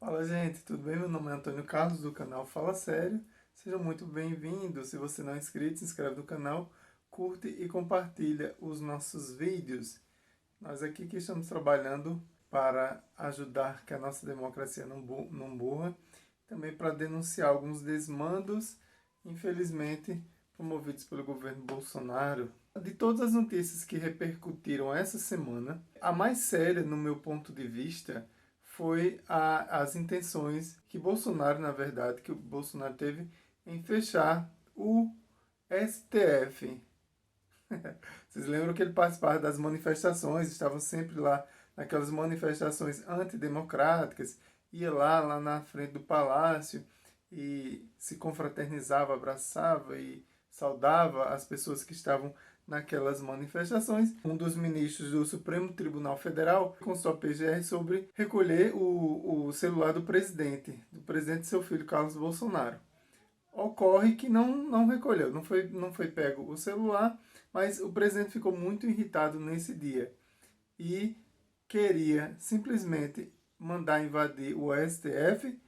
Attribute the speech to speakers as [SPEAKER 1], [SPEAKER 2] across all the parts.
[SPEAKER 1] Fala, gente, tudo bem? Meu nome é Antônio Carlos, do canal Fala Sério. Sejam muito bem-vindos. Se você não é inscrito, se inscreve no canal, curte e compartilha os nossos vídeos. Nós aqui que estamos trabalhando para ajudar que a nossa democracia não morra, também para denunciar alguns desmandos, infelizmente, promovidos pelo governo Bolsonaro. De todas as notícias que repercutiram essa semana, a mais séria, no meu ponto de vista, foi as intenções que Bolsonaro, na verdade, que o Bolsonaro teve em fechar o STF. Vocês lembram que ele participava das manifestações, estava sempre lá naquelas manifestações antidemocráticas, ia lá na frente do palácio e se confraternizava, abraçava e saudava as pessoas que estavam naquelas manifestações. Um dos ministros do Supremo Tribunal Federal consultou a PGR sobre recolher o celular do presidente e seu filho, Carlos Bolsonaro. Ocorre que não recolheu, não foi pego o celular, mas o presidente ficou muito irritado nesse dia e queria simplesmente mandar invadir o STF,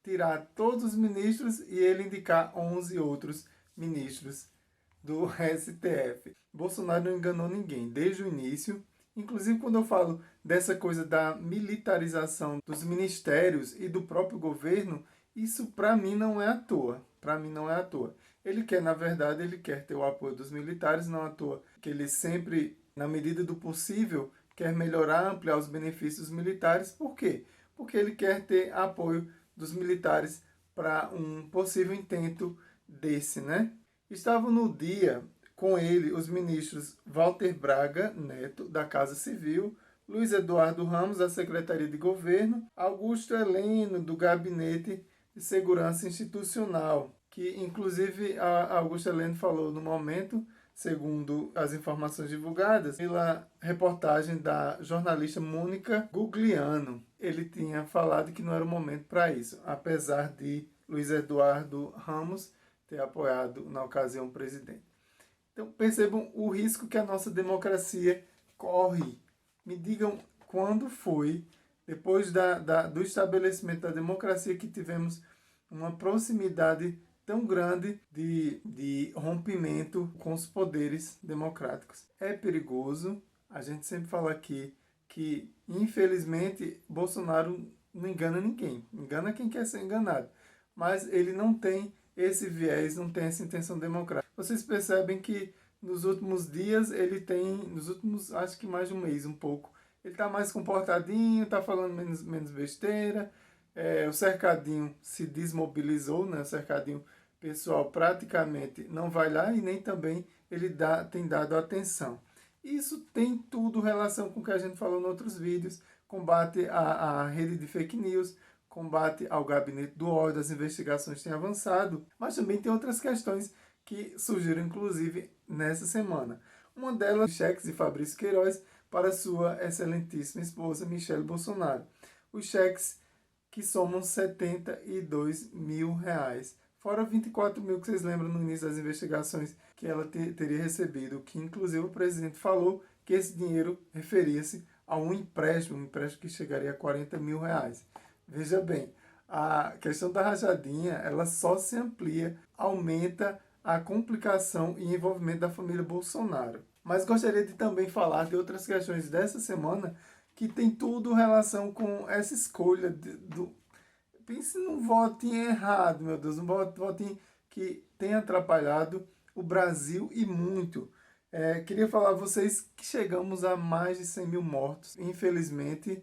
[SPEAKER 1] tirar todos os ministros e ele indicar 11 outros ministros do STF. Bolsonaro não enganou ninguém desde o início. Inclusive, quando eu falo dessa coisa da militarização dos ministérios e do próprio governo, isso para mim não é à toa. Para mim não é à toa. Ele quer, na verdade, ele quer ter o apoio dos militares, não à toa que ele sempre, na medida do possível, quer melhorar, ampliar os benefícios militares. Por quê? Porque ele quer ter apoio dos militares para um possível intento desse, né? Estavam no dia com ele os ministros Walter Braga Neto, da Casa Civil, Luiz Eduardo Ramos, da Secretaria de Governo, Augusto Heleno, do Gabinete de Segurança Institucional, que inclusive a Augusto Heleno falou no momento, segundo as informações divulgadas, pela reportagem da jornalista Mônica Gugliano. Ele tinha falado que não era o momento para isso, apesar de Luiz Eduardo Ramos ter apoiado na ocasião o presidente. Então percebam o risco que a nossa democracia corre. Me digam quando foi, depois do estabelecimento da democracia, que tivemos uma proximidade tão grande de rompimento com os poderes democráticos. É perigoso. A gente sempre fala aqui que, infelizmente, Bolsonaro não engana ninguém. Engana quem quer ser enganado. Mas ele não tem esse viés, não tem essa intenção democrática. Vocês percebem que nos últimos dias ele tem, nos últimos, acho que mais de um mês, um pouco, ele está mais comportadinho, está falando menos besteira. O cercadinho se desmobilizou, né? O cercadinho pessoal praticamente não vai lá e nem também ele tem dado atenção. Isso tem tudo relação com o que a gente falou em outros vídeos, combate à rede de fake news, combate ao gabinete do ódio, as investigações têm avançado, mas também tem outras questões que surgiram inclusive nessa semana. Uma delas, cheques de Fabrício Queiroz para sua excelentíssima esposa Michele Bolsonaro. Os cheques que somam 72 mil reais. Fora 24 mil que vocês lembram no início das investigações que ela teria recebido, que inclusive o presidente falou que esse dinheiro referia-se a um empréstimo que chegaria a 40 mil reais. Veja bem, a questão da rachadinha, ela só se amplia, aumenta a complicação e envolvimento da família Bolsonaro. Mas gostaria de também falar de outras questões dessa semana que tem tudo relação com essa escolha do... Pense num votinho errado, meu Deus, um votinho que tem atrapalhado o Brasil e muito. Queria falar a vocês que chegamos a mais de 100 mil mortos, infelizmente,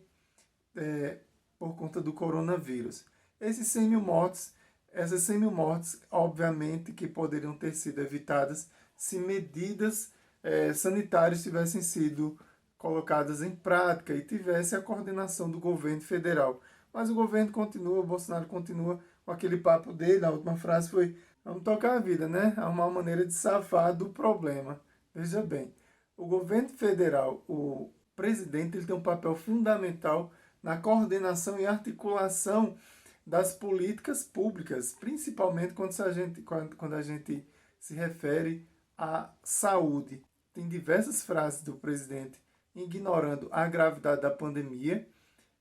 [SPEAKER 1] por conta do coronavírus. Esses 100 mil mortos, essas 100 mil mortes, obviamente que poderiam ter sido evitadas se medidas sanitárias tivessem sido colocadas em prática e tivesse a coordenação do governo federal. Mas o governo continua, o Bolsonaro continua com aquele papo dele. A última frase foi: vamos tocar a vida, né? Arrumar uma maneira de safar do problema. Veja bem, o governo federal, o presidente, ele tem um papel fundamental na coordenação e articulação das políticas públicas, principalmente quando a gente se refere à saúde. Tem diversas frases do presidente ignorando a gravidade da pandemia,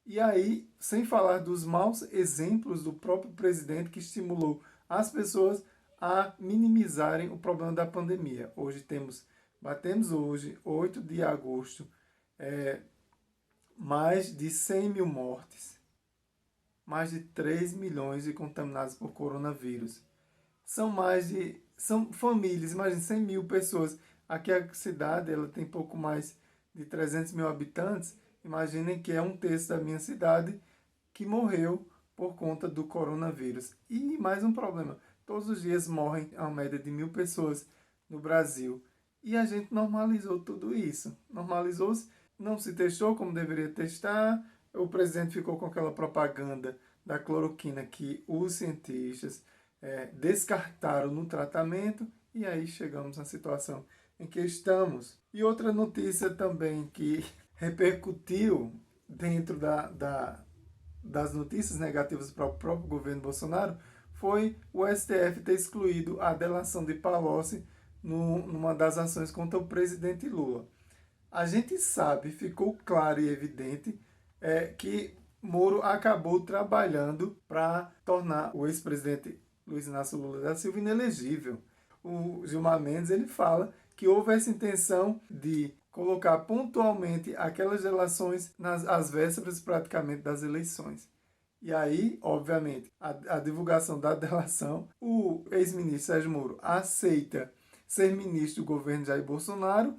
[SPEAKER 1] E aí, sem falar dos maus exemplos do próprio presidente que estimulou as pessoas a minimizarem o problema da pandemia. Batemos hoje, 8 de agosto, mais de 100 mil mortes, mais de 3 milhões de contaminados por coronavírus. São famílias, imagine 100 mil pessoas. Aqui a cidade ela tem pouco mais de 300 mil habitantes. Imaginem que é um terço da minha cidade que morreu por conta do coronavírus. E mais um problema, todos os dias morrem a média de 1.000 pessoas no Brasil. E a gente normalizou tudo isso. Normalizou-se, não se testou como deveria testar. O presidente ficou com aquela propaganda da cloroquina que os cientistas descartaram no tratamento, e aí chegamos na situação em que estamos. E outra notícia também que repercutiu dentro das notícias negativas para o próprio governo Bolsonaro foi o STF ter excluído a delação de Palocci numa das ações contra o presidente Lula. A gente sabe, ficou claro e evidente que Moro acabou trabalhando para tornar o ex-presidente Luiz Inácio Lula da Silva inelegível. O Gilmar Mendes ele fala que houve essa intenção de colocar pontualmente aquelas delações às vésperas praticamente das eleições. E aí, obviamente, a divulgação da delação, o ex-ministro Sérgio Moro aceita ser ministro do governo Jair Bolsonaro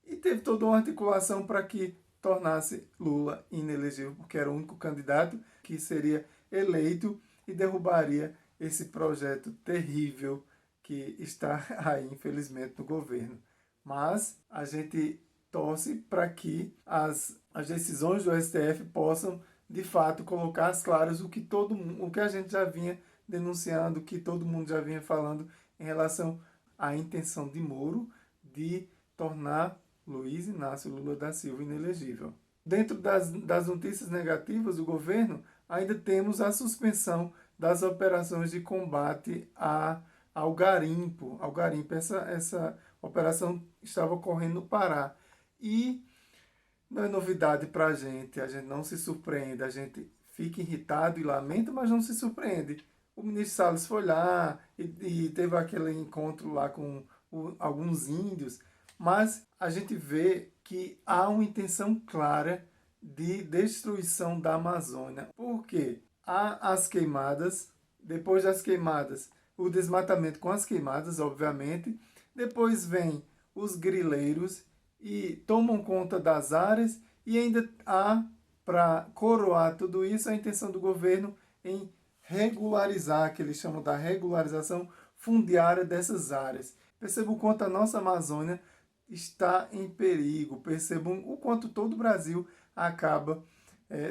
[SPEAKER 1] e teve toda uma articulação para que tornasse Lula inelegível, porque era o único candidato que seria eleito e derrubaria esse projeto terrível que está aí, infelizmente, no governo. Mas a gente torce para que as decisões do STF possam, de fato, colocar às claras o que a gente já vinha denunciando, o que todo mundo já vinha falando em relação à intenção de Moro de tornar Luiz Inácio Lula da Silva inelegível. Dentro das notícias negativas do governo, ainda temos a suspensão das operações de combate ao garimpo. Essa operação estava ocorrendo no Pará. E não é novidade para a gente não se surpreende, a gente fica irritado e lamenta, mas não se surpreende. O ministro Salles foi lá e teve aquele encontro lá com alguns índios, mas a gente vê que há uma intenção clara de destruição da Amazônia. Por quê? Há as queimadas, depois das queimadas, o desmatamento com as queimadas, obviamente, depois vem os grileiros e tomam conta das áreas, e ainda há, para coroar tudo isso, a intenção do governo em regularizar, que eles chamam da regularização fundiária dessas áreas. Perceba o quanto a nossa Amazônia está em perigo, percebam o quanto todo o Brasil acaba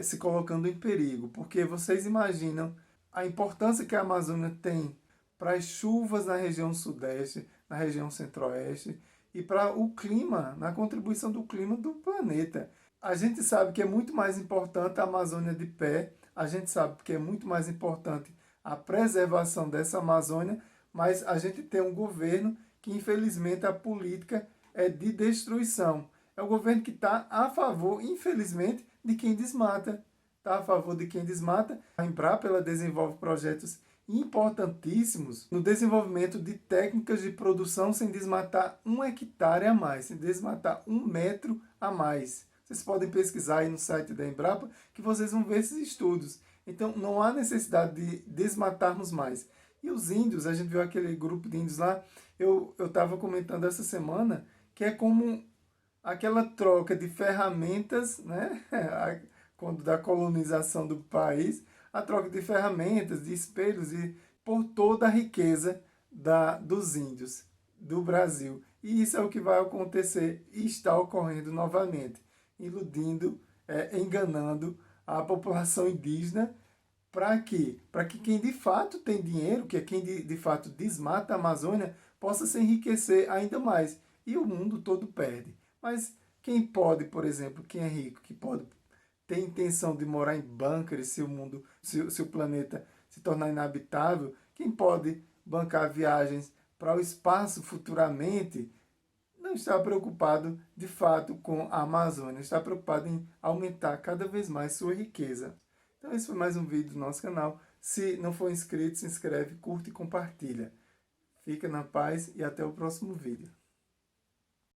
[SPEAKER 1] se colocando em perigo, porque vocês imaginam a importância que a Amazônia tem para as chuvas na região sudeste, na região centro-oeste, e para o clima, na contribuição do clima do planeta. A gente sabe que é muito mais importante a Amazônia de pé, a gente sabe que é muito mais importante a preservação dessa Amazônia, mas a gente tem um governo que, infelizmente, a política é de destruição. É o governo que está a favor, infelizmente, de quem desmata. Está a favor de quem desmata. A Embrapa ela desenvolve projetos importantíssimos no desenvolvimento de técnicas de produção sem desmatar 1 hectare a mais, sem desmatar 1 metro a mais. Vocês podem pesquisar aí no site da Embrapa que vocês vão ver esses estudos. Então não há necessidade de desmatarmos mais. E os índios, a gente viu aquele grupo de índios lá, eu estava comentando essa semana, que é como aquela troca de ferramentas, né? Quando da colonização do país, a troca de ferramentas, de espelhos e por toda a riqueza dos índios do Brasil. E isso é o que vai acontecer e está ocorrendo novamente, iludindo, enganando a população indígena. Para quê? Para que quem de fato tem dinheiro, que é quem de fato desmata a Amazônia, possa se enriquecer ainda mais. E o mundo todo perde. Mas quem pode, por exemplo, quem é rico, que pode ter intenção de morar em bunkers se o planeta se tornar inabitável, quem pode bancar viagens para o espaço futuramente, não está preocupado de fato com a Amazônia, está preocupado em aumentar cada vez mais sua riqueza. Então esse foi mais um vídeo do nosso canal. Se não for inscrito, se inscreve, curte e compartilha. Fica na paz e até o próximo vídeo.